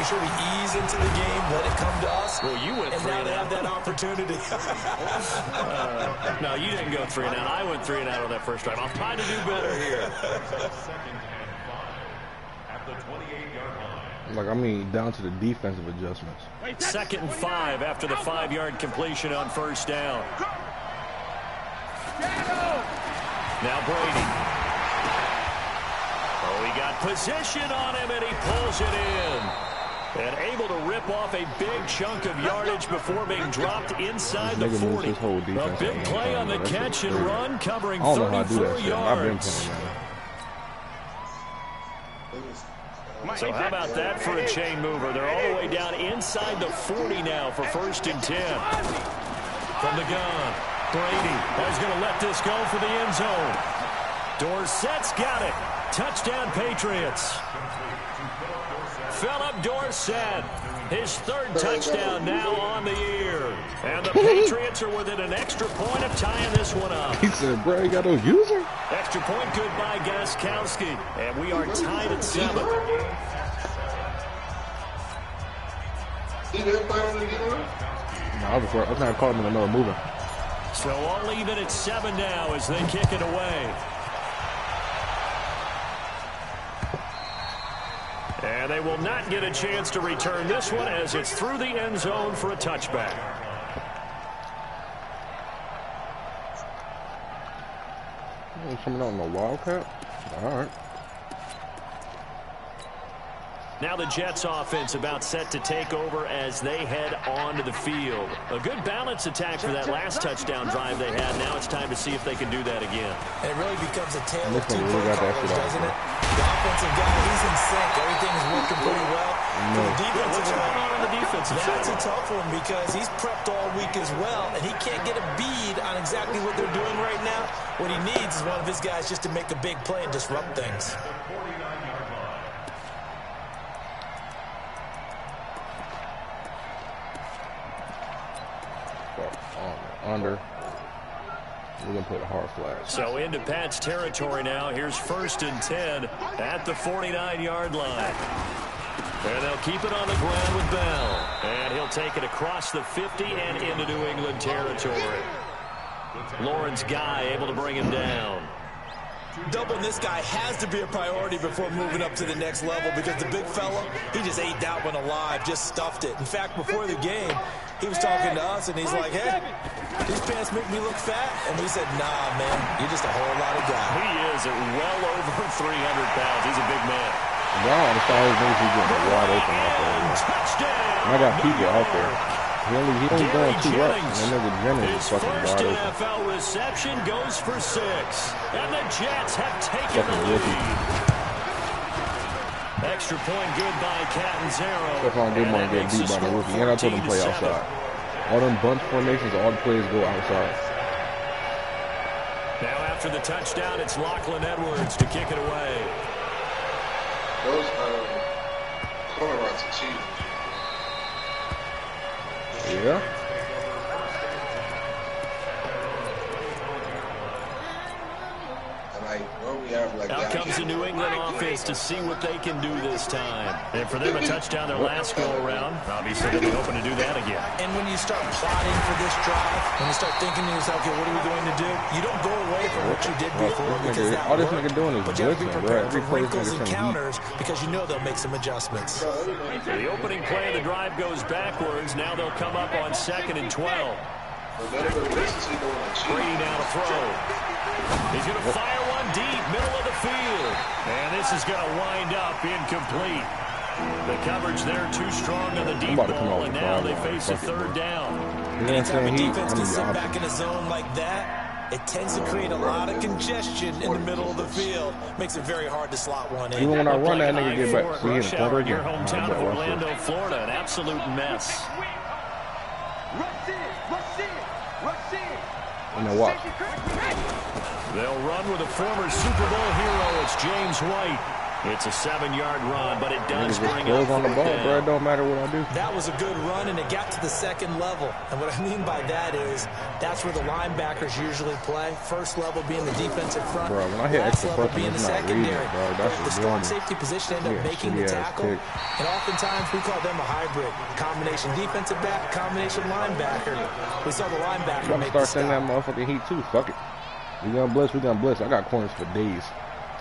sure we ease into the game, let it come to us. Well, you went 3 and out. And now they have that opportunity. No, you didn't go 3 and out. I went 3 and out on that first drive. I'll try to do better here. Like, I mean, down to the defensive adjustments. 2nd and 5 after the 5-yard completion on first down. Now Brady. Oh, he got possession on him, and he pulls it in. And able to rip off a big chunk of yardage before being dropped inside the 40. A big play on the catch and run, covering 34 yards. So how about that for a chain mover? They're all the way down inside the 40 now for 1st and 10. From the gun, Brady is going to let this go for the end zone. Dorsett's got it. Touchdown, Patriots. Philip Dorsett, his 3rd touchdown now on the year. And the Patriots are within an extra point of tying this one up. He said, bro, you got no user? Extra point good by Gostkowski. And we are tied at 7. No, I was not calling him another mover. So all even at 7 now as they kick it away. And they will not get a chance to return this one as it's through the end zone for a touchback. Coming out in the Wildcat? All right. Now the Jets offense about set to take over as they head onto the field. A good balance attack for that last touchdown drive they had. Now it's time to see if they can do that again. And it really becomes a tale of two footballers, doesn't it? The offensive guy, he's in sync. Everything is working pretty well. The defensive side on the defensive side. That's a tough one because he's prepped all week as well, and he can't get a bead on exactly what they're doing right now. What he needs is one of his guys just to make a big play and disrupt things. Under. We're going to put a hard flag. So into Pat's territory now. Here's 1st and 10 at the 49-yard line. And they'll keep it on the ground with Bell. And he'll take it across the 50 and into New England territory. Lawrence Guy able to bring him down. Doubling this guy has to be a priority before moving up to the next level because the big fella, he just ate that one alive, just stuffed it. In fact, before the game, he was talking to us, and he's like, hey, these pants make me look fat. And we said, nah, man, you're just a whole lot of guy. He is at well over 300 pounds. He's a big man. Wow, the stars makes you get wide open out there. And I got people out there. He only done 2 reps, and then the Jennings is fucking wide open. His 1st NFL reception goes for 6. And the Jets have taken the lead. Extra point good by Catanzaro. Stephon Gilmore get beat by the rookie. And I told him play outside. All them bunch formations, all the players go outside. Now after the touchdown, it's Lachlan Edwards to kick it away. Those cornerbacks are cheating. Yeah. Out comes the New England offense to see what they can do this time. And for them, a touchdown their last go-around. Obviously, they'll be hoping to do that again. And when you start plotting for this drive, when you start thinking to yourself, okay, what are we going to do? You don't go away from what you did before because that all this nigga doing is but you have to be prepared for every wrinkles and counters because you know they'll make some adjustments. The opening play of the drive goes backwards. Now they'll come up on 2nd and 12. Brady now to throw. He's going to fire one deep, middle of the field. And this is going to wind up incomplete. The coverage there too strong on the deep ball, and now they face a 3rd down. Anytime a defense can sit back in a zone like that, it tends to create a lot of congestion in the middle of the field. Makes it very hard to slot one in. Even when I run that nigga get back. See, Rush hour in your hometown of Orlando, Florida. An absolute mess. And then watch. They'll run with a former Super Bowl hero. It's James White. It's a 7-yard run, but it does bring up on the ball, bro. It don't matter what I do. That was a good run, and it got to the second level. And what I mean by that is that's where the linebackers usually play. First level being the defensive front. Bro, when I hit extra level point, being the it's not reading, secondary. bro. That's The strong safety position end up making the tackle. And oftentimes we call them a hybrid. Combination defensive back, combination linebacker. We saw the linebacker make the stop. I'm gonna start sending that motherfucking heat too. Fuck it. We gonna blitz. We gonna blitz. I got corners for days.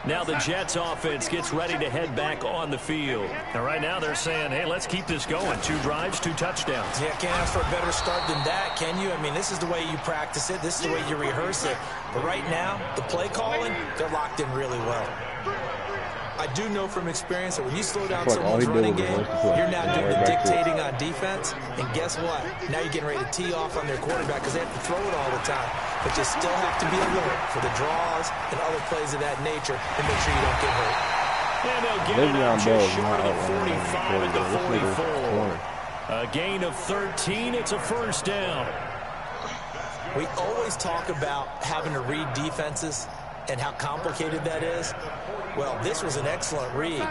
Now the Jets offense gets ready to head back on the field. And right now they're saying, hey, let's keep this going. 2 drives, 2 touchdowns. Yeah, can't ask for a better start than that, can you? I mean, this is the way you practice it. This is the way you rehearse it. But right now, the play calling, they're locked in really well. I do know from experience that when you slow down someone's running game, you're now doing the dictating on defense. And guess what? Now you're getting ready to tee off on their quarterback because they have to throw it all the time. But you still have to be alert for the draws and other plays of that nature and make sure you don't get hurt. And they'll get it out just short of the 45 at the 44. A gain of 13. It's a first down. We always talk about having to read defenses and how complicated that is. Well, this was an excellent read.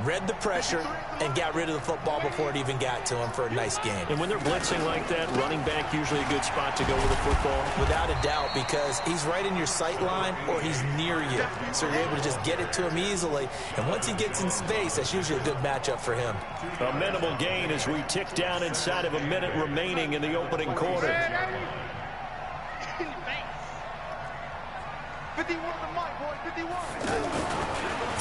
Read the pressure and got rid of the football before it even got to him for a nice game. And when they're blitzing like that, running back usually a good spot to go with the football? Without a doubt, because he's right in your sight line or he's near you. So you're able to just get it to him easily. And once he gets in space, that's usually a good matchup for him. A minimal gain as we tick down inside of a minute remaining in the opening quarter. 51 to Mike, boy, 51.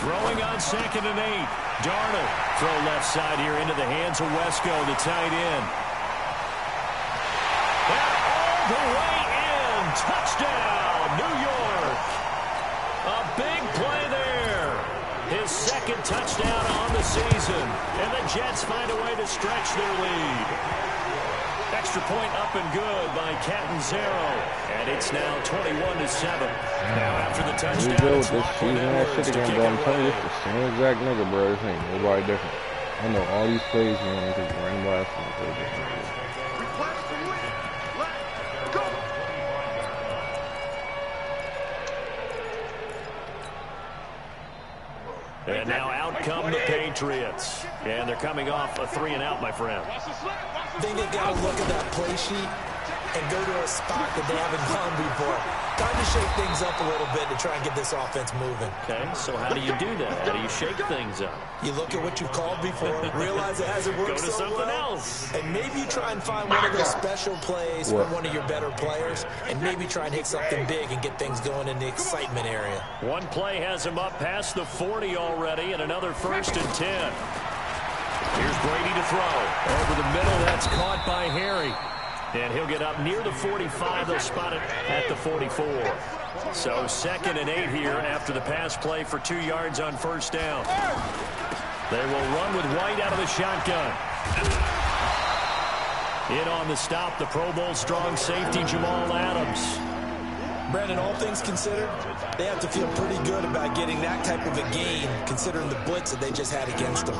Throwing on 2nd and 8. Darnold throw left side here into the hands of Wesco, the tight end. And all the way in. Touchdown, New York. A big play there. His 2nd touchdown on the season. And the Jets find a way to stretch their lead. Extra point up and good by Catanzaro. And it's now 21-7. Now after the touchdown, we this season that shit again, bro. I'm telling you, it's the same exact nigga, bro. This ain't nobody different. I know all these plays, man. Because random last one play different. And now out come the Patriots. And they're coming off a 3-and-out, my friend. I think they got to look at that play sheet and go to a spot that they haven't gone before. Time to shake things up a little bit to try and get this offense moving. Okay, so how do you do that? How do you shake things up? You look at what you've called before, realize it hasn't worked go to so something well, else. and maybe you try and find one of those special plays from one of your better players, and maybe try and hit something big and get things going in the excitement area. One play has him up past the 40 already, and another 1st and 10. Here's Brady to throw. Over the middle, that's caught by Harry. And he'll get up near the 45. They'll spot it at the 44. So 2nd and 8 here after the pass play for 2 yards on 1st down. They will run with White out of the shotgun. In on the stop, the Pro Bowl strong safety, Jamal Adams. Brandon, all things considered, they have to feel pretty good about getting that type of a gain, considering the blitz that they just had against them.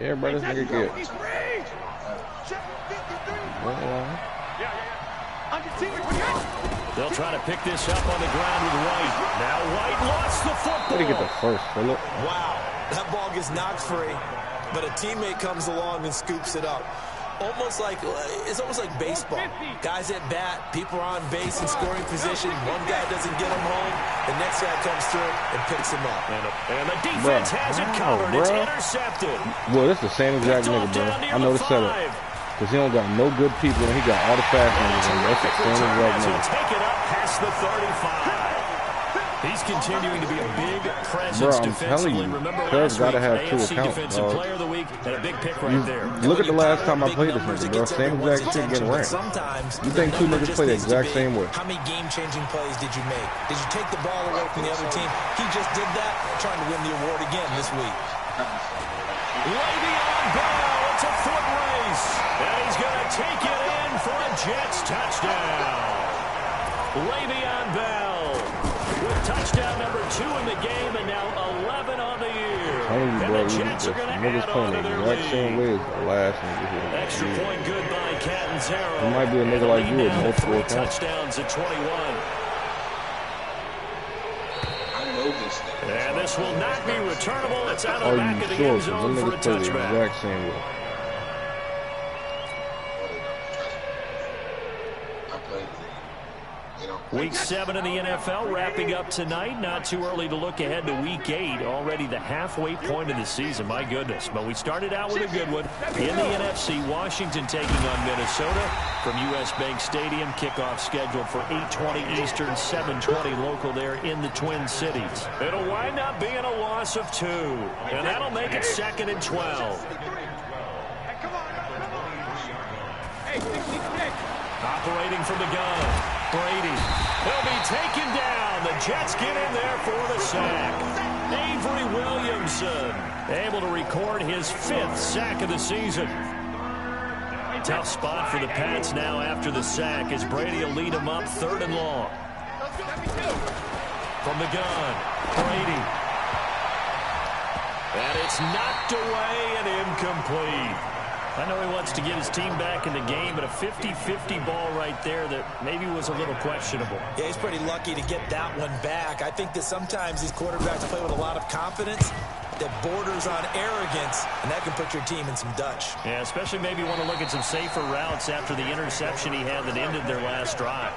Yeah, bro, this nigga good. They'll try to pick this up on the ground with White. Now White lost the football. Did he get the first, Phillip? Wow, that ball gets knocked free, but a teammate comes along and scoops it up. It's almost like baseball. Guys at bat, people are on base in scoring position. One guy doesn't get him home. The next guy comes through and picks him up. And the defense has it covered. It's intercepted. Well, this is the same exact nigga, bro. I know the setup. Because he don't got no good people, and he got all the fast niggas. That's the same exact nigga. Take it up past the 35. He's continuing to be a big presence defensively. Remember last week, AFC Defensive Player of the Week, and a big pick right there. Look at the last time I played this nigga, bro. Same exact shit getting ranked. You think 2 niggas play the exact same way? How many game-changing plays did you make? Did you take the ball away from the other team? He just did that, trying to win the award again this week. Le'Veon Bell, it's a foot race, and he's going to take it in for a Jets touchdown. Le'Veon Bell with touchdown number 2 in the game, and now 11 on the year. And the Jets are going to add on to their lead. Extra point good by Catanzaro. It might be a nigga like you with multiple touchdowns at 21. And this will not be returnable. It's out of the back of the sure? end zone for a touchback. The exact same way. Week 7 in the NFL wrapping up tonight. Not too early to look ahead to Week 8. Already the halfway point of the season. My goodness. But we started out with a good one. In the NFC, Washington taking on Minnesota from U.S. Bank Stadium. Kickoff scheduled for 8:20 Eastern, 7:20 local there in the Twin Cities. It'll wind up being a loss of 2. And that'll make it 2nd and 12. Operating from the gun. Brady. He'll be taken down. The Jets get in there for the sack. Avery Williamson able to record his 5th sack of the season. Tough spot for the Pats now after the sack as Brady will lead them up 3rd and long. From the gun. Brady. And it's knocked away and incomplete. I know he wants to get his team back in the game, but a 50-50 ball right there that maybe was a little questionable. Yeah, he's pretty lucky to get that one back. I think that sometimes these quarterbacks play with a lot of confidence that borders on arrogance, and that can put your team in some Dutch. Yeah, especially maybe want to look at some safer routes after the interception he had that ended their last drive.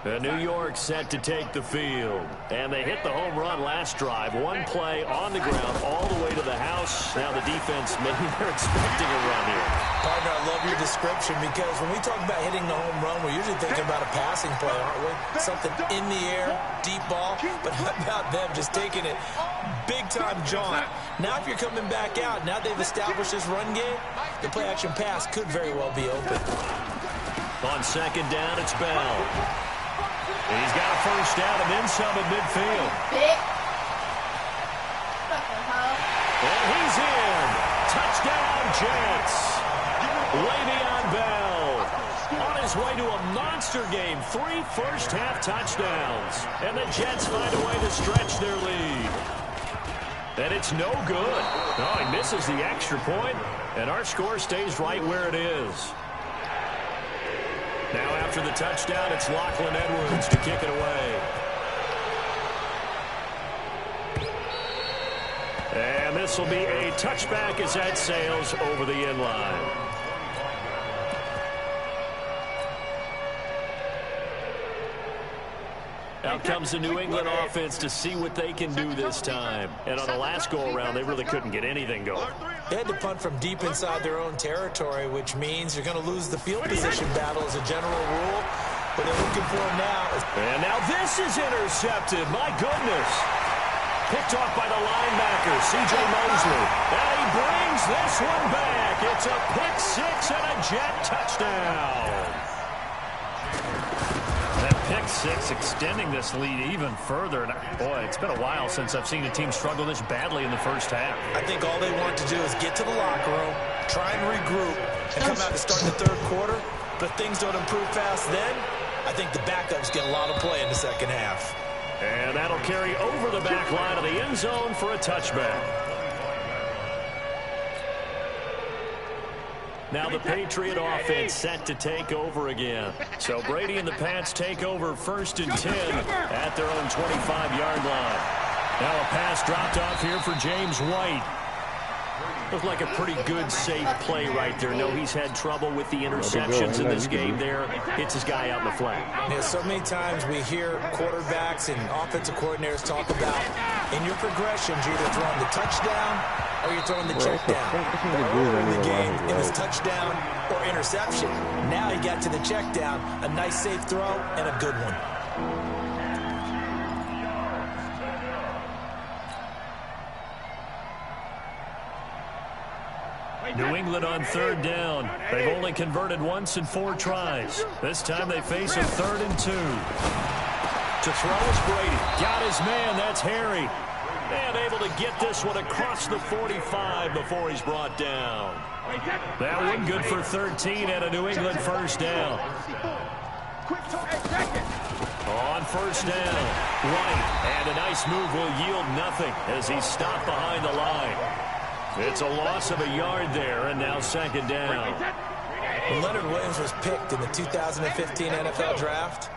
New York set to take the field. And they hit the home run last drive. One play on the ground all the way to the house. Now the defense, maybe they're expecting a run here. Partner, I love your description because when we talk about hitting the home run, we're usually thinking about a passing play, aren't we? Something in the air, deep ball. But how about them just taking it big-time jaunt? Now if you're coming back out, now they've established this run game, the play-action pass could very well be open. On 2nd down, it's Bell. And he's got a 1st down and then some at midfield. And he's in. Touchdown, Jets. Le'Veon Bell on his way to a monster game. 3 first-half touchdowns. And the Jets find a way to stretch their lead. And it's no good. Oh, he misses the extra point, and our score stays right where it is. Now after the touchdown, it's Lachlan Edwards to kick it away. And this will be a touchback as that sails over the end line. Out comes the New England offense to see what they can do this time. And on the last go-around, they really couldn't get anything going. They had to punt from deep inside their own territory, which means you're going to lose the field position battle as a general rule. But they're looking for him now. And now this is intercepted. My goodness. Picked off by the linebacker, C.J. Mosley. And he brings this one back. It's a pick 6 and a Jet touchdown. That pick 6 extending this lead even further. And boy, it's been a while since I've seen a team struggle this badly in the first half. I think all they want to do is get to the locker room, try and regroup, and come out to start the 3rd quarter. But if things don't improve fast then, I think the backups get a lot of play in the 2nd half. And that'll carry over the back line of the end zone for a touchback. Now the Patriot offense set to take over again. So Brady and the Pats take over 1st and 10 at their own 25-yard line. Now a pass dropped off here for James White. Looked like a pretty good, safe play right there. No, he's had trouble with the interceptions in this game there. Hits his guy out in the flat. Yeah, so many times we hear quarterbacks and offensive coordinators talk about in your progressions, you're either throwing the touchdown or you're throwing the check down. Earlier in the game, it was touchdown or interception. Now he got to the check down, a nice safe throw and a good one. New England on 3rd down. They've only converted once in 4 tries. This time they face a 3rd and 2. To throw is Brady. Got his man. That's Harry. And able to get this one across the 45 before he's brought down. That one good for 13 and a New England 1st down. On 1st down, White. And a nice move will yield nothing as he's stopped behind the line. It's a loss of a yard there, and now second down. When Leonard Williams was picked in the 2015 NFL Draft,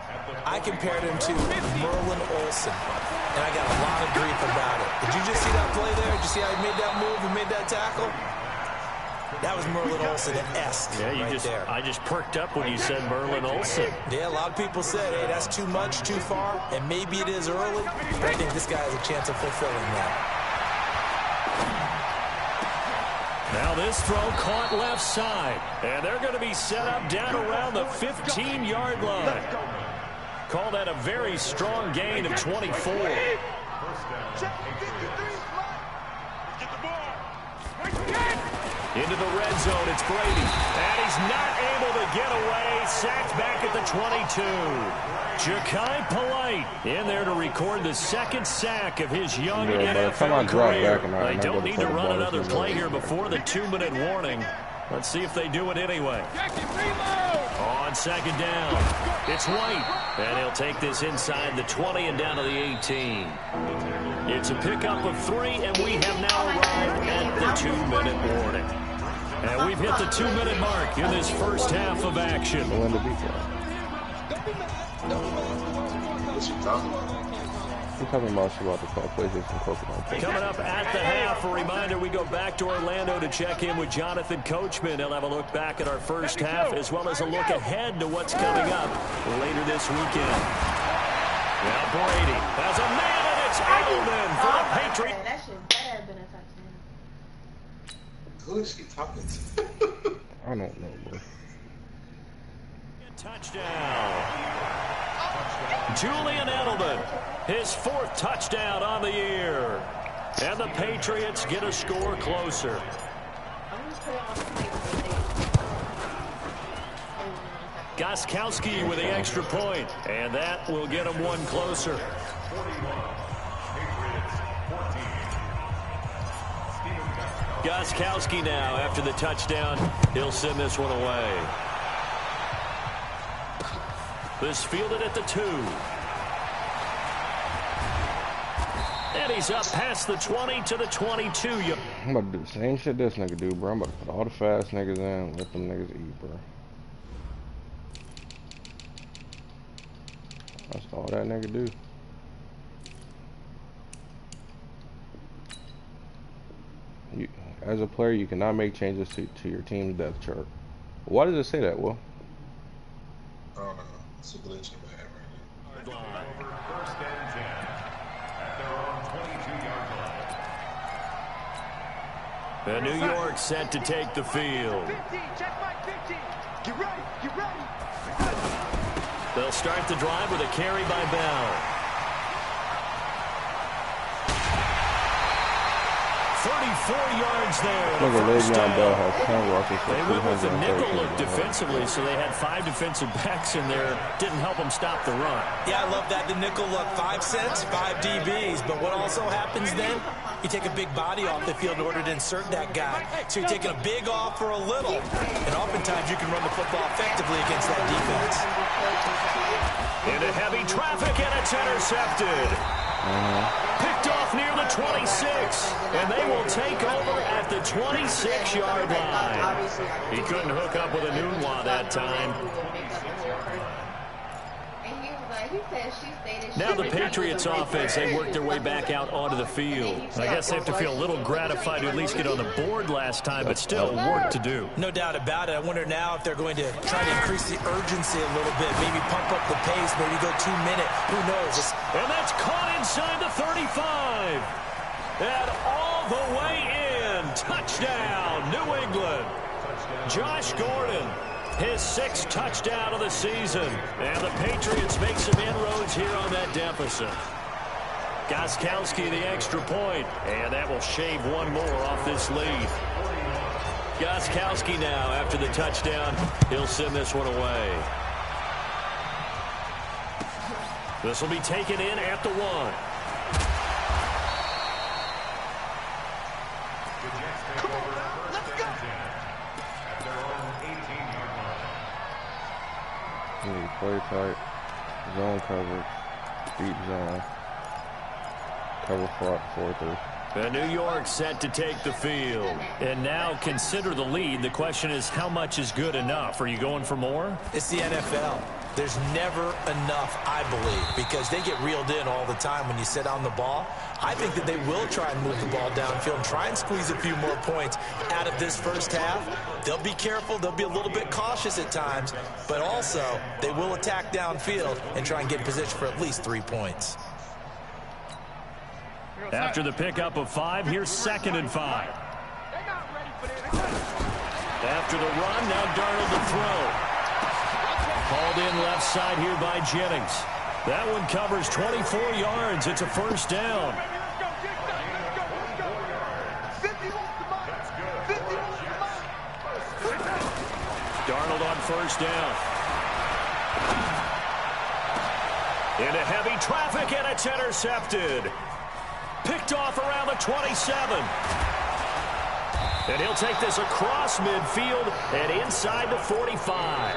I compared him to Merlin Olsen, and I got a lot of grief about it. Did you just see that play there? Did you see how he made that move and made that tackle? That was Merlin Olsen-esque there. I just perked up when you said Merlin Olsen. Yeah, a lot of people said, hey, that's too much, too far, and maybe it is early, but I think this guy has a chance of fulfilling that. Now this throw caught left side, and they're going to be set up down around the 15-yard line. Call that a very strong gain of 24. Into the red zone, it's Brady. And he's not able to get away. Sacked back at the 22. Ja'Kai Polite in there to record the second sack of his young NFL career. They don't need to run another play here before the 2-minute warning. Let's see if they do it anyway. On second down, it's White. And he'll take this inside the 20 and down to the 18. It's a pickup of 3, and we have now arrived at the 2-minute warning. And we've hit the 2-minute mark in this first half of action. Coming up at the half, a reminder, we go back to Orlando to check in with Jonathan Coachman. He'll have a look back at our first half as well as a look ahead to what's coming up later this weekend. Now Brady has a man, and it's Edelman for the Patriots. That shit better have been a touchdown. Who is he talking to? I don't know, bro. Touchdown. Julian Edelman, his 4th touchdown on the year. And the Patriots get a score closer. Gostkowski with the extra point, and that will get him one closer. Gostkowski now, after the touchdown, he'll send this one away. This fielded at the 2. And he's up past the 20 to the 22. I'm about to do the same shit this nigga do, bro. I'm about to put all the fast niggas in and let them niggas eat, bro. That's all that nigga do. As a player, you cannot make changes to your team's depth chart. Why does it say that, Will? I don't know. It's a glitch in my head right now. First and 10 at their own 22-yard line. New York set to take the field. 50, check my 50. Get ready, get ready. They'll start the drive with a carry by Bell. 34 yards there. Look at Le'Veon Bell has 10 rushes for They went with the nickel 213 look defensively, so they had 5 defensive backs in there. Didn't help them stop the run. Yeah, I love that. The nickel look, 5 cents, 5 DBs. But what also happens then, you take a big body off the field in order to insert that guy. So you're taking a big off for a little. And oftentimes you can run the football effectively against that defense. Into heavy traffic, and it's intercepted. Picked off near the 26, and they will take over at the 26-yard line. He couldn't hook up with a Nunwa that time. Now the Patriots offense, they worked their way back out onto the field. I guess they have to feel a little gratified to at least get on the board last time, but still work to do. No doubt about it. I wonder now if they're going to try to increase the urgency a little bit, maybe pump up the pace, maybe go 2-minute. Who knows? And that's caught inside the 35. And all the way in. Touchdown, New England. Josh Gordon. His 6th touchdown of the season. And the Patriots make some inroads here on that deficit. Gostkowski the extra point. And that will shave one more off this lead. Gostkowski now after the touchdown. He'll send this one away. This will be taken in at the 1. Play tight, zone coverage, deep zone, cover 4-3. And New York set to take the field. And now consider the lead. The question is, how much is good enough? Are you going for more? It's the NFL. There's never enough, I believe, because they get reeled in all the time when you sit on the ball. I think that they will try and move the ball downfield and try and squeeze a few more points out of this first half. They'll be careful. They'll be a little bit cautious at times, but also they will attack downfield and try and get in position for at least 3 points. After the pickup of 5, here's 2nd and 5. After the run, now Darnold to throw. Called in left side here by Jennings. That one covers 24 yards. It's a first down. Darnold on first down. Into heavy traffic, and it's intercepted. Picked off around the 27. And he'll take this across midfield and inside the 45.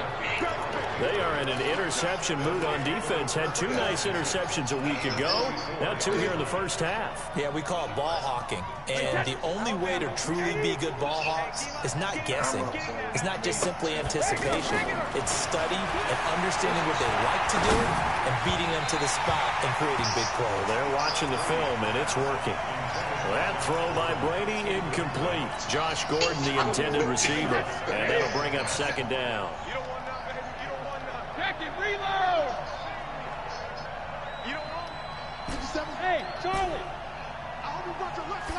They are in an interception mood on defense. Had 2 nice interceptions a week ago. Now 2 here in the first half. Yeah, we call it ball hawking. And the only way to truly be good ball hawks is not guessing. It's not just simply anticipation. It's study and understanding what they like to do and beating them to the spot and creating big plays. Well, they're watching the film, and it's working. That throw by Brady incomplete. Josh Gordon, the intended receiver. And that'll bring up 2nd down. Reload! You don't want... Hey, Charlie!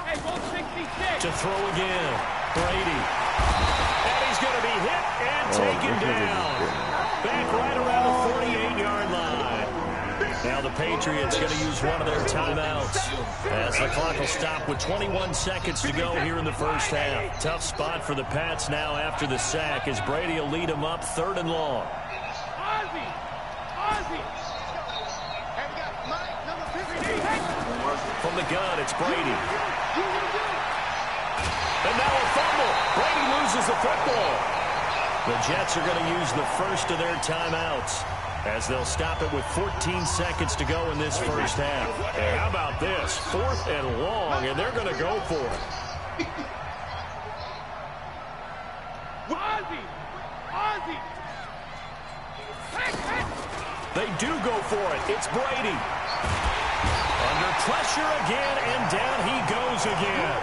Hey, 166! To throw again. Brady. And he's going to be hit and taken down. Back right around the 48-yard line. Now the Patriots going to use one of their timeouts as the clock will stop with 21 seconds to go here in the first half. Tough spot for the Pats now after the sack as Brady will lead them up 3rd and long. From the gun, it's Brady. And now a fumble. Brady loses the football. The Jets are going to use the first of their timeouts as they'll stop it with 14 seconds to go in this first half. And how about this? 4th and long, and they're going to go for it. They do go for it. It's Brady. Under pressure again, and down he goes again.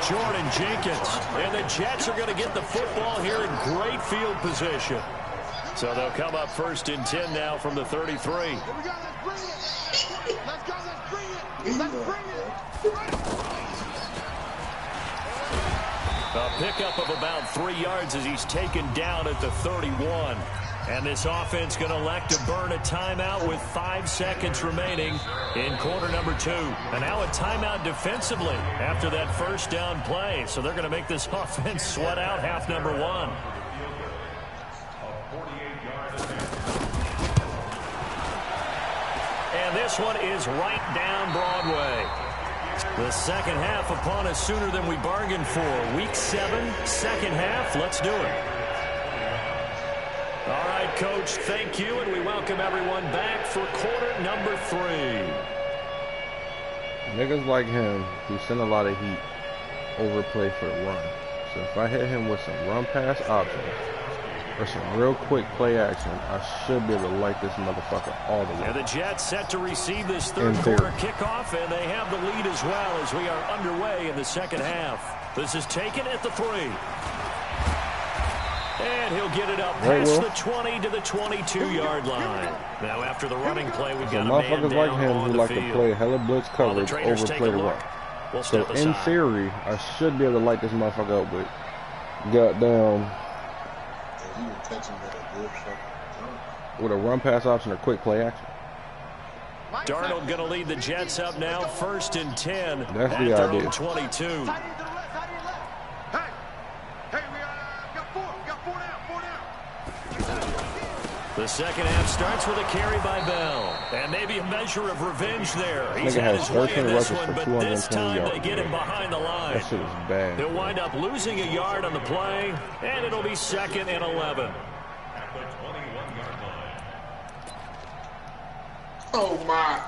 Jordan Jenkins. And the Jets are going to get the football here in great field position. So they'll come up 1st and 10 now from the 33. Let's go, let's bring it. Let's bring it. A pickup of about 3 yards as he's taken down at the 31. And this offense going to elect to burn a timeout with 5 seconds remaining in quarter number 2. And now a timeout defensively after that first down play. So they're going to make this offense sweat out half number 1. And this one is right down Broadway. The second half upon us sooner than we bargained for. Week 7, second half. Let's do it. All right, Coach, thank you, and we welcome everyone back for quarter number 3. Niggas like him who send a lot of heat overplay for the run. So if I hit him with some run pass options or some real quick play action, I should be able to light this motherfucker all the way. And the Jets set to receive this third quarter kickoff, and they have the lead as well as we are underway in the second half. This is taken at the 3. And he'll get it up past the 20 to the 22-yard line. Now, after the running play, we've got a man down like him on who the like field. to play hella blitz coverage, overplay the run. So in theory, I should be able to light this motherfucker up with goddamn with a run pass option or quick play action. Darnold going to lead the Jets up now, 1st and 10 That's at the their idea. own 22. The second half starts with a carry by Bell. And maybe a measure of revenge there. He's had his way in this one, but this time they get him behind the line. That shit is bad. He'll wind up losing a yard on the play, and it'll be 2nd and 11. Oh, my.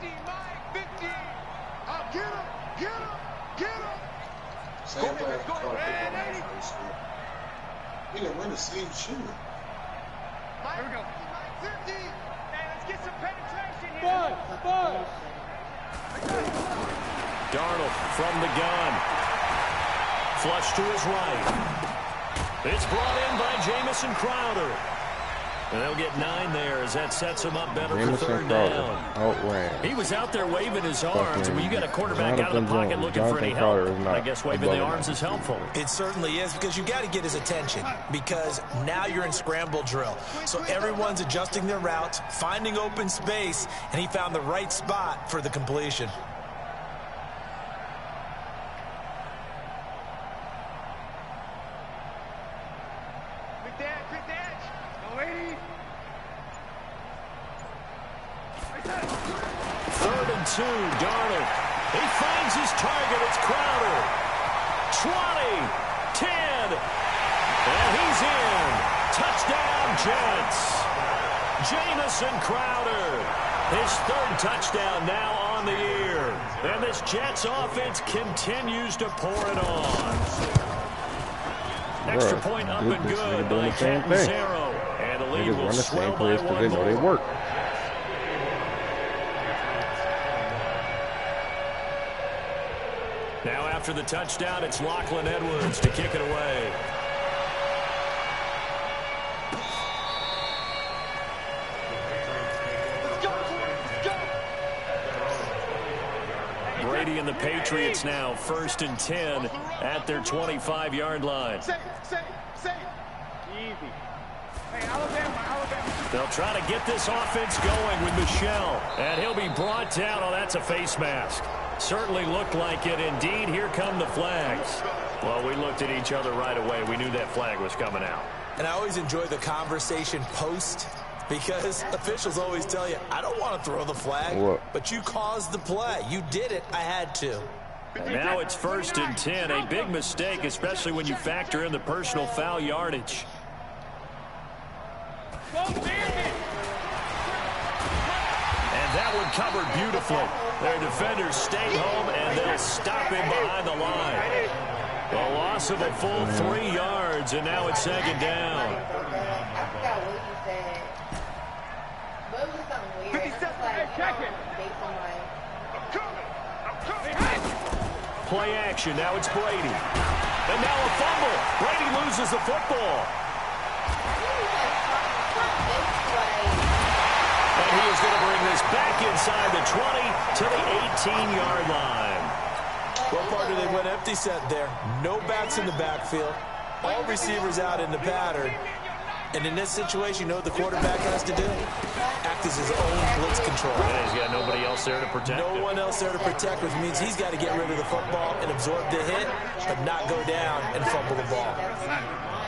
Get him! Get him! Get him! Same play. He didn't run the same shooter. Here we go. 50. Hey, let's get some penetration here. Five. Darnold from the gun. Flush to his right. It's brought in by Jamison Crowder. And they'll get 9 there as that sets him up better for third down. He was out there waving his arms. And when you got a quarterback out of the pocket looking for any help, I guess waving the arms is helpful. It certainly is, because you got to get his attention, because now you're in scramble drill. So everyone's adjusting their routes, finding open space, and he found the right spot for the completion. Third and 2, Darnold. He finds his target. It's Crowder. 20, 10, and he's in. Touchdown, Jets. Jamison Crowder. His third touchdown now on the year. And this Jets offense continues to pour it on. Extra point up and good by Catanzaro. And the lead will swell by 1 more. They work. Now after the touchdown, it's Lachlan Edwards to kick it away. Brady and the Patriots now 1st and 10 at their 25-yard line. Easy. Hey, Alabama. They'll try to get this offense going with Michel. And he'll be brought down. Oh, that's a face mask. Certainly looked like it. Indeed, here come the flags. Well, we looked at each other right away. We knew that flag was coming out. And I always enjoy the conversation post, because officials always tell you, I don't want to throw the flag, but you caused the play. You did it. I had to. And now it's 1st and 10. A big mistake, especially when you factor in the personal foul yardage. And that one covered beautifully. Their defenders stay home, and they'll stop him behind the line. A loss of a full 3 yards, and now it's 2nd down. I forgot what he said. But it was something weird. It's like, based on like... Play action. Now it's Brady. And now a fumble. Brady loses the football. And he is going to bring this back inside the 20 to the 18-yard line. What part do they went empty set there? No backs in the backfield. All receivers out in the pattern. And in this situation, you know what the quarterback has to do? Act as his own blitz control. Yeah, he's got nobody else there to protect him. No one else there to protect, which means he's got to get rid of the football and absorb the hit, but not go down and fumble the ball.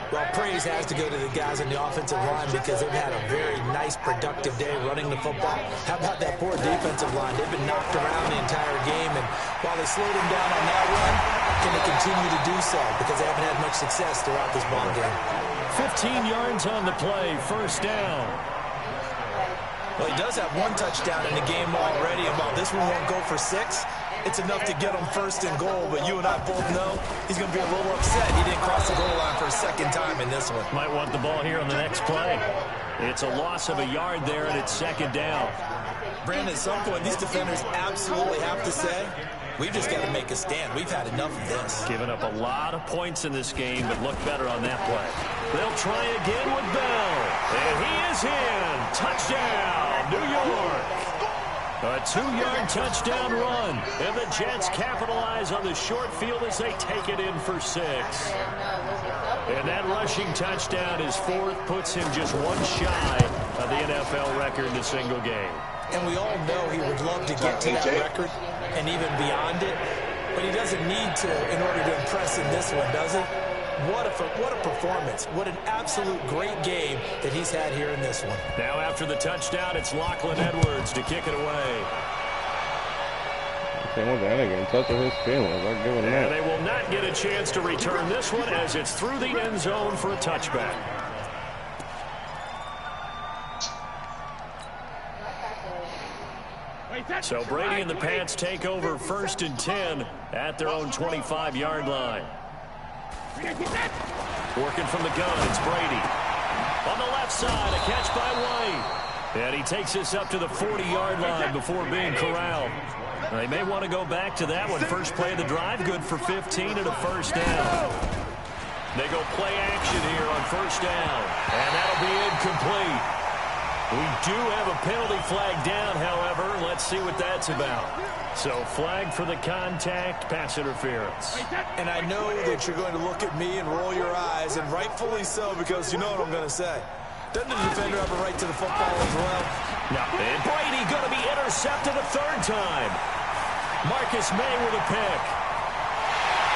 Well, praise has to go to the guys on the offensive line, because they've had a very nice, productive day running the football. How about that poor defensive line? They've been knocked around the entire game, and while they slowed them down on that one, can they continue to do so? Because they haven't had much success throughout this ball game. 15 yards on the play, 1st down. Well, he does have 1 touchdown in the game already, and while this one won't go for 6, it's enough to get him 1st and goal. But you and I both know he's going to be a little upset he didn't cross the goal line for a 2nd time in this one. Might want the ball here on the next play. It's a loss of a yard there, and it's 2nd down. Brandon, at some point, these defenders absolutely have to say, we've just got to make a stand. We've had enough of this. Given up a lot of points in this game, but look better on that play. They'll try again with Bell. And he is in. Touchdown, New York. A 2-yard touchdown run. And the Jets capitalize on the short field as they take it in for 6. And that rushing touchdown, his 4th, puts him just 1 shy of the NFL record in a single game. And we all know he would love to get to that record and even beyond it, but he doesn't need to in order to impress in this one, does he? What a performance. What an absolute great game that he's had here in this one. Now after the touchdown, it's Lachlan Edwards to kick it away. I ain't in touch with his feelings. I'll give him that. And they will not get a chance to return this one as it's through the end zone for a touchback. Wait, So Brady and the Pats take over 1st and 10 at their own 25-yard line. Working from the gun, it's Brady. On the left side, a catch by White. And he takes this up to the 40-yard line before being corralled. They may want to go back to that one. First play of the drive, good for 15 and a first down. They go play action here on first down. And that'll be incomplete. We do have a penalty flag down, however. Let's see what that's about. So flag for the contact, pass interference. And I know that you're going to look at me and roll your eyes, and rightfully so, because you know what I'm going to say. Doesn't the defender have a right to the football as well? No. And Brady going to be intercepted a third time. Marcus May with a pick.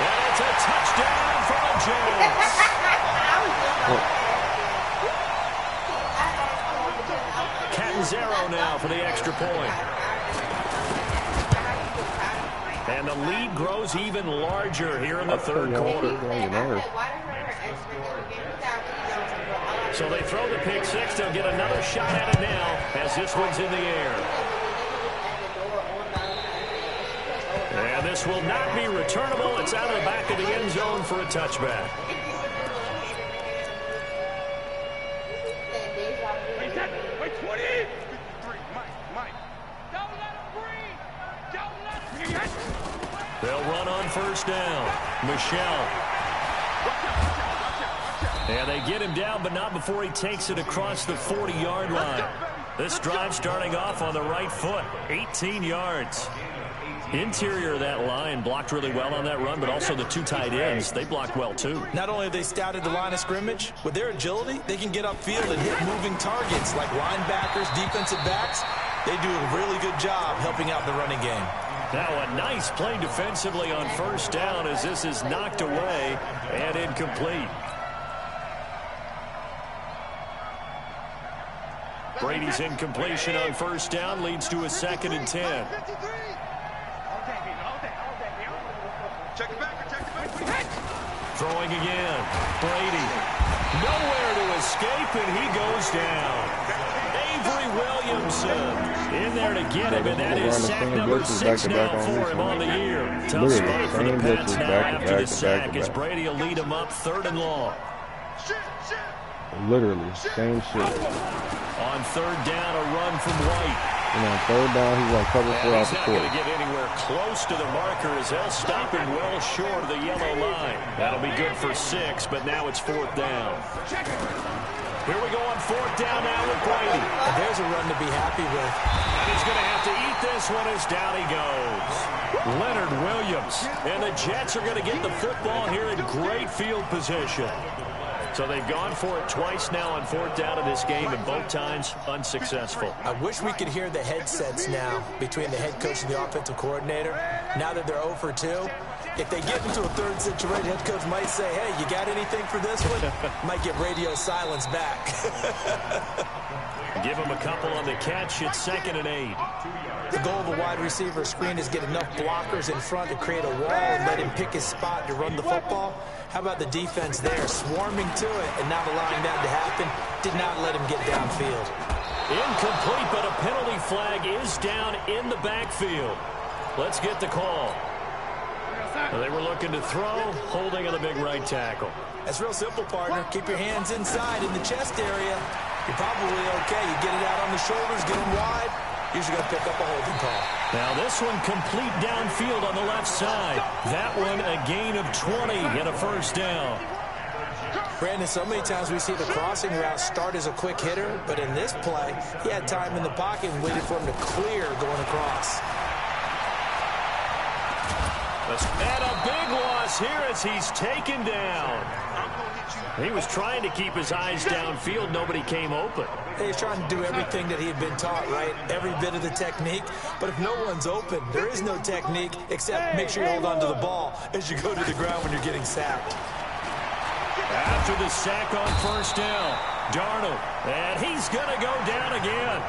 And it's a touchdown for the Jets. Catanzaro now for the extra point. And the lead grows even larger here in the third quarter. So they throw the pick six. They'll get another shot at it now as this one's in the air. And this will not be returnable. It's out of the back of the end zone for a touchback. Wait, 20. Mike. Don't let him breathe. Don't let him. They'll run on first down. Michelle. And they get him down, but not before he takes it across the 40-yard line. This drive starting off on the right foot. 18 yards. Interior of that line blocked really well on that run, but also the two tight ends, they blocked well too. Not only have they scouted the line of scrimmage, with their agility, they can get upfield and hit moving targets like linebackers, defensive backs. They do a really good job helping out the running game. Now a nice play defensively on first down as this is knocked away and incomplete. Brady's incompletion on first down leads to a 2nd and 10. Check it back. Throwing again. Brady. Nowhere to escape, and he goes down. Avery Williamson in there to get him, and that is sack number 6 now for him on the year. Tough spot for the Pats now after the sack as Brady will lead him up 3rd and long. Literally, same shit. On 3rd down, a run from White. And on 3rd down, he's going to cover for out the court. He's not going to get anywhere close to the marker as they'll stop him well short of the yellow line. That'll be good for 6, but now it's 4th down. Here we go on 4th down now with Brady. And there's a run to be happy with. And he's going to have to eat this one as down he goes. Leonard Williams. And the Jets are going to get the football here in great field position. So they've gone for it twice now on 4th down in this game, and both times unsuccessful. I wish we could hear the headsets now between the head coach and the offensive coordinator. Now that they're 0 for 2, if they get into a 3rd situation, head coach might say, hey, you got anything for this one? Might get radio silence back. Give him a couple on the catch. It's 2nd and 8. The goal of a wide receiver screen is get enough blockers in front to create a wall and let him pick his spot to run the football. How about the defense there, swarming to it and not allowing that to happen? Did not let him get downfield. Incomplete, but a penalty flag is down in the backfield. Let's get the call. They were looking to throw, holding on the big right tackle. That's real simple, partner. Keep your hands inside in the chest area. You're probably okay. You get it out on the shoulders, get them wide. Usually going to pick up a holding call. Now this one complete downfield on the left side. That one a gain of 20 and a first down. Brandon, so many times we see the crossing route start as a quick hitter, but in this play, he had time in the pocket and waited for him to clear going across. And a big loss here as he's taken down. He was trying to keep his eyes downfield. Nobody came open. He's trying to do everything that he had been taught, right? Every bit of the technique. But if no one's open, there is no technique except make sure you hold on to the ball as you go to the ground when you're getting sacked. After the sack on first down, Darnold. And he's going to go down again.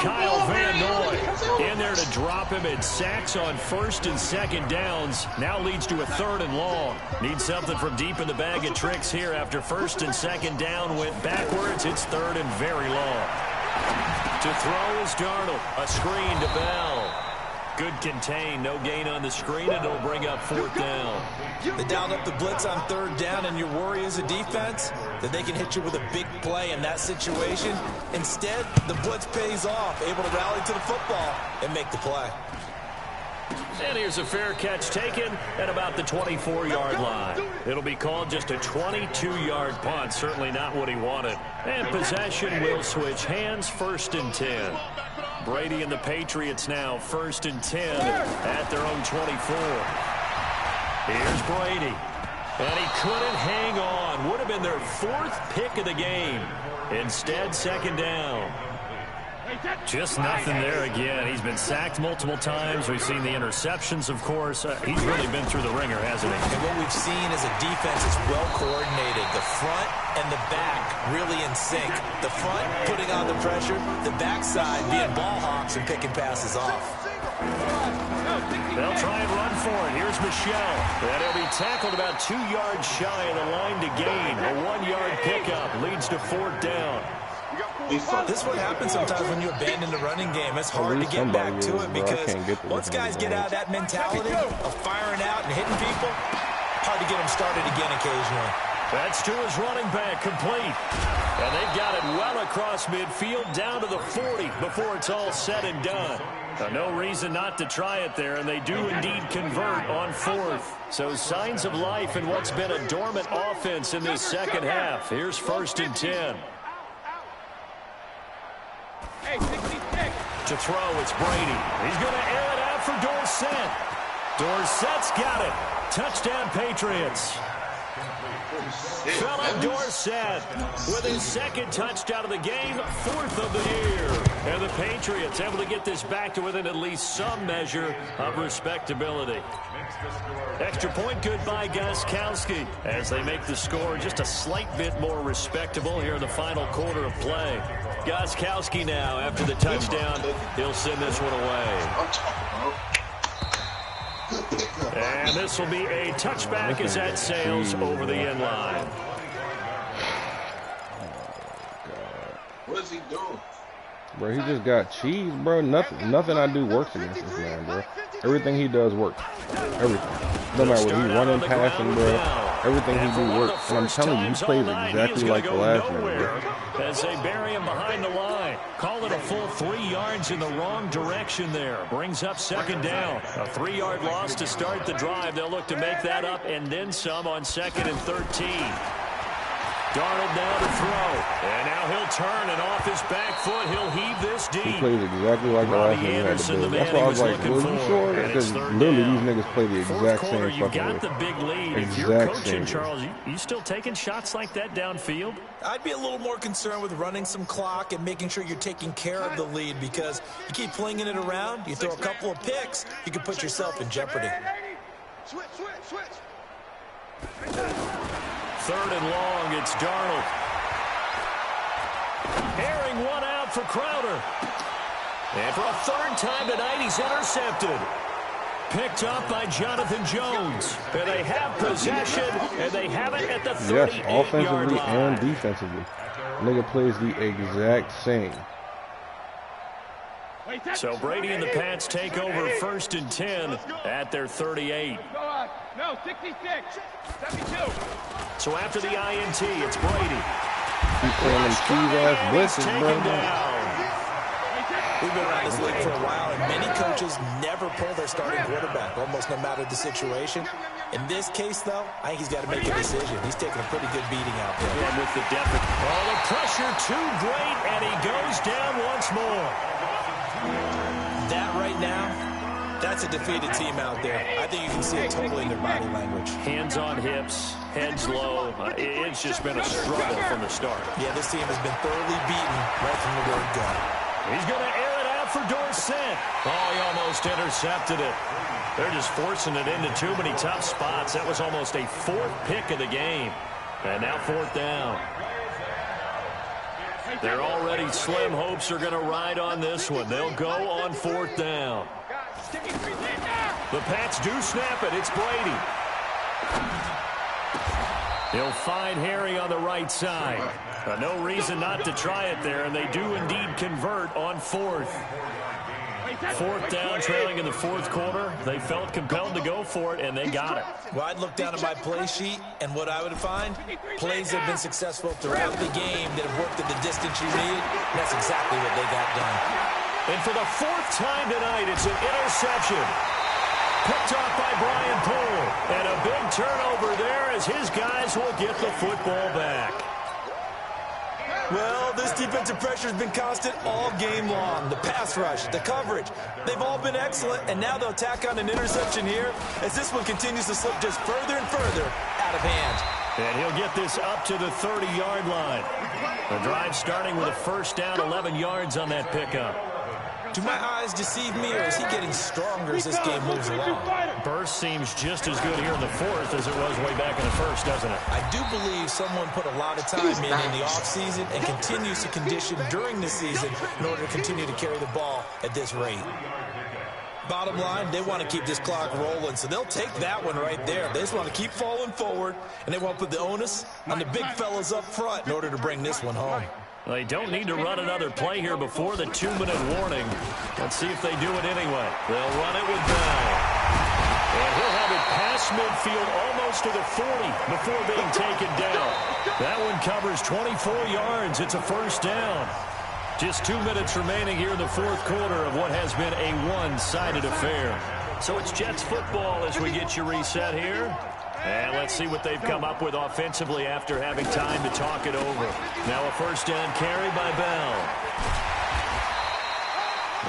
Kyle Van Noy in there to drop him at sacks on 1st and 2nd downs. Now leads to a 3rd and long. Needs something from deep in the bag of tricks here after 1st and 2nd down went backwards. It's 3rd and very long. To throw is Darnold. A screen to Bell. Good contain. No gain on the screen, and it'll bring up 4th down. They dialed up the blitz on 3rd down, and your worry as a defense that they can hit you with a big play in that situation. Instead, the blitz pays off, able to rally to the football and make the play. And here's a fair catch taken at about the 24-yard line. It'll be called just a 22-yard punt. Certainly not what he wanted. And possession will switch hands. 1st and 10. Brady and the Patriots now 1st and 10 at their own 24. Here's Brady. And he couldn't hang on. Would have been their 4th pick of the game. Instead, 2nd down. Just nothing there again. He's been sacked multiple times. We've seen the interceptions, of course. He's really been through the ringer, hasn't he? And what we've seen is a defense that's well coordinated. The front and the back really in sync. The front putting on the pressure. The backside being ball hawks and picking passes off. They'll try and run for it. Here's Michelle. And he'll be tackled about 2 yards shy of the line to gain. A 1-yard pickup leads to 4th down. This is what happens sometimes when you abandon the running game. It's hard to get back to it because once guys get out of that mentality of firing out and hitting people, hard to get them started again occasionally. That's to his running back, complete. And they've got it well across midfield down to the 40 before it's all said and done. No reason not to try it there, and they do indeed convert on 4th. So signs of life in what's been a dormant offense in this second half. Here's 1st and 10. To throw, it's Brady. He's going to air it out for Dorsett. Dorsett's got it. Touchdown, Patriots. Philip Dorsett with his 2nd touchdown of the game, 4th of the year. And the Patriots able to get this back to within at least some measure of respectability. Extra point good by Gostkowski as they make the score just a slight bit more respectable here in the final quarter of play. Gostkowski now, after the touchdown, he'll send this one away. And this will be a touchback as that sails over the end line. What is he doing? Bro, he just got cheese, bro. Nothing I do works against this man, bro. Everything he does works. Everything. No matter what he running, passing, bro. Everything he do works. And I'm telling you, he plays exactly like the last man, bro. As they bury him behind the line. Call it a full 3 yards in the wrong direction there. Brings up 2nd down. A 3-yard loss to start the drive. They'll look to make that up and then some on 2nd and 13. Darnold now to throw. And now he'll turn, and off his back foot, he'll heave this deep. He plays exactly like the last man he had to do. That's why I was like, well, you sure? Because literally these niggas play the exact same fucking way. You got the big lead. If you're coaching, Charles, you still taking shots like that downfield? I'd be a little more concerned with running some clock and making sure you're taking care of the lead because you keep flinging it around, you throw a couple of picks, you can put yourself in jeopardy. Switch. 3rd and long, it's Darnold. Airing one out for Crowder. And for a 3rd time tonight, he's intercepted. Picked up by Jonathan Jones. And they have possession, and they have it at the 38-yard line. Yes, offensively and defensively. Nigga plays the exact same. So Brady and the Pats take over 1st and 10 at their 38. No, 66, 72. So after the INT, it's Brady. He's playing them cheese-ass blitzes, bro. We've been around this league for a while, and many coaches never pull their starting quarterback, almost no matter the situation. In this case, though, I think he's got to make a decision. He's taking a pretty good beating out there. And with the depth, the pressure too great, and he goes down once more. That right now, that's a defeated team out there. I think you can see it totally in their body language. Hands on hips, heads low. It's just been a struggle from the start. Yeah, this team has been thoroughly beaten right from the word go. He's going to air it out for Dorsett. Oh, he almost intercepted it. They're just forcing it into too many tough spots. That was almost a 4th pick of the game. And now 4th down. Their already slim hopes are going to ride on this one. They'll go on 4th down. The Pats do snap it. It's Brady. He'll find Harry on the right side. No reason not to try it there, and they do indeed convert on fourth. Fourth down, trailing in the fourth quarter. They felt compelled to go for it, and they got it. Well, I'd look down at my play sheet, and what I would find, plays have been successful throughout the game that have worked at the distance you needed. That's exactly what they got done. And for the fourth time tonight, it's an interception. Picked off by Brian Poole. And a big turnover there as his guys will get the football back. Well, this defensive pressure has been constant all game long. The pass rush, the coverage, they've all been excellent, and now they'll tack on an interception here as this one continues to slip just further and further out of hand. And he'll get this up to the 30-yard line. The drive starting with a first down, 11 yards on that pickup. Do my eyes deceive me, or is he getting stronger as this game moves along? Burst seems just as good here in the fourth as it was way back in the first, doesn't it? I do believe someone put a lot of time in the offseason and continues to condition during the season in order to continue to carry the ball at this rate. Bottom line, they want to keep this clock rolling, so they'll take that one right there. They just want to keep falling forward, and they want to put the onus on the big fellas up front in order to bring this one home. They don't need to run another play here before the 2-minute warning. Let's see if they do it anyway. They'll run it with Bell. And he'll have it past midfield almost to the 40 before being taken down. That one covers 24 yards. It's a first down. Just 2 minutes remaining here in the fourth quarter of what has been a one-sided affair. So it's Jets football as we get you reset here. And let's see what they've come up with offensively after having time to talk it over. Now a first down carry by Bell.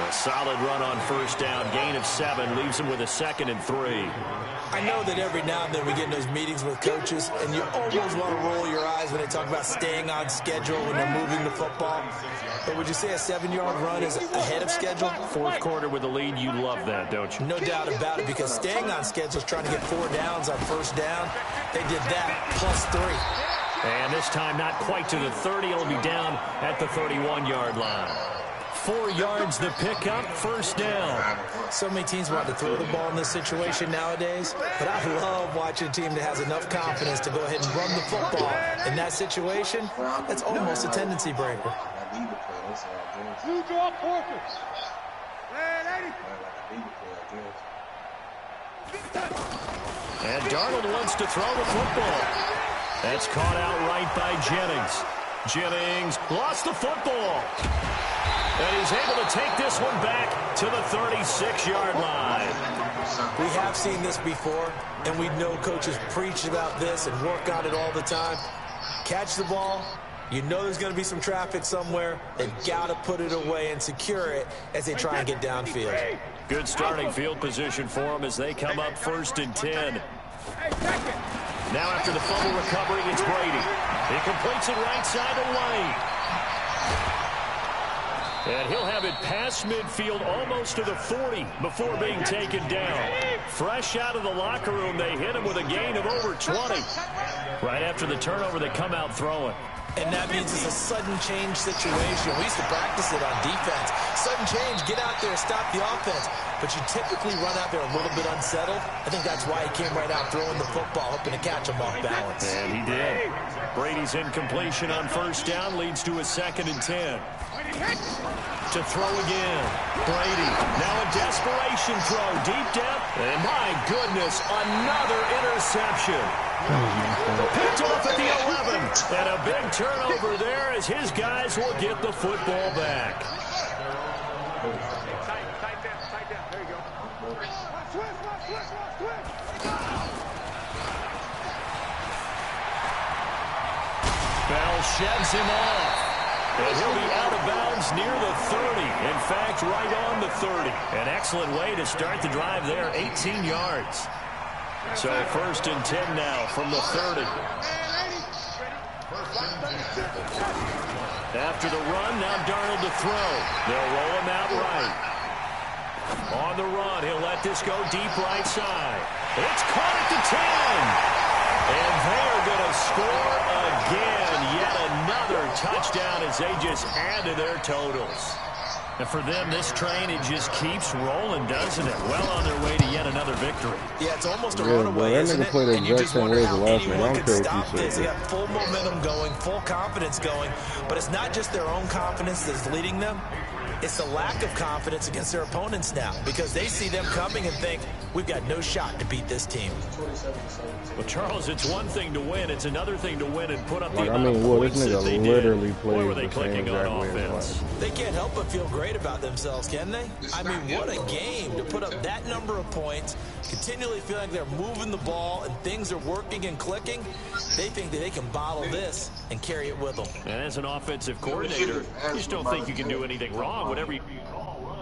A solid run on first down. Gain of 7 leaves him with a 2nd and 3. I know that every now and then we get in those meetings with coaches, and you almost want to roll your eyes when they talk about staying on schedule when they're moving the football. But would you say a 7-yard run is ahead of schedule? Fourth quarter with the lead, you love that, don't you? No doubt about it, because staying on schedule is trying to get 4 downs on first down. They did that plus 3. And this time not quite to the 30. It'll be down at the 31-yard line. 4 yards the pickup, first down. So many teams want to throw the ball in this situation nowadays, but I love watching a team that has enough confidence to go ahead and run the football. In that situation, that's almost a tendency breaker. You drop Porkers. And Darnold wants to throw the football. That's caught out right by Jennings. Jennings lost the football. And he's able to take this one back to the 36-yard line. We have seen this before, and we know coaches preach about this and work on it all the time. Catch the ball. You know there's going to be some traffic somewhere. They've got to put it away and secure it as they try and get downfield. Good starting field position for them as they come up 1st and 10. Now after the fumble recovery, it's Brady. He completes it right side of Lane. And he'll have it past midfield almost to the 40 before being taken down. Fresh out of the locker room, they hit him with a gain of over 20. Right after the turnover, they come out throwing. And that means it's a sudden change situation. We used to practice it on defense. Sudden change, get out there, stop the offense. But you typically run out there a little bit unsettled. I think that's why he came right out throwing the football, hoping to catch him off balance. And he did. Brady's incompletion on first down leads to a 2nd and 10. To throw again. Brady. Now a desperation throw. Deep depth. And my goodness, another interception. Picked off at the 11. And a big turnover there as his guys will get the football back. Tight down. There you go. Bell sheds him off. And he'll be out of bounds near the 30. In fact, right on the 30. An excellent way to start the drive there, 18 yards. So 1st and 10 now from the 30. After the run, now Darnold to throw. They'll roll him out right. On the run, he'll let this go deep right side. It's caught at the 10. And they're going to score again. Yet another touchdown as they just add to their totals. And for them, this train, it just keeps rolling, doesn't it? Well on their way to yet another victory. Yeah, it's almost a runaway, isn't it? And you just wonder how anyone can stop this. They got full momentum going, full confidence going. But it's not just their own confidence that's leading them. It's the lack of confidence against their opponents now, because they see them coming and think, we've got no shot to beat this team. Well, Charles, it's one thing to win. It's another thing to win and put up the amount of points that they did. Boy, were they clicking on offense. They can't help but feel great about themselves, can they? I mean, what a game to put up that number of points, continually feel like they're moving the ball and things are working and clicking. They think that they can bottle this and carry it with them. And as an offensive coordinator, you just don't think you can do anything wrong. Whatever you call,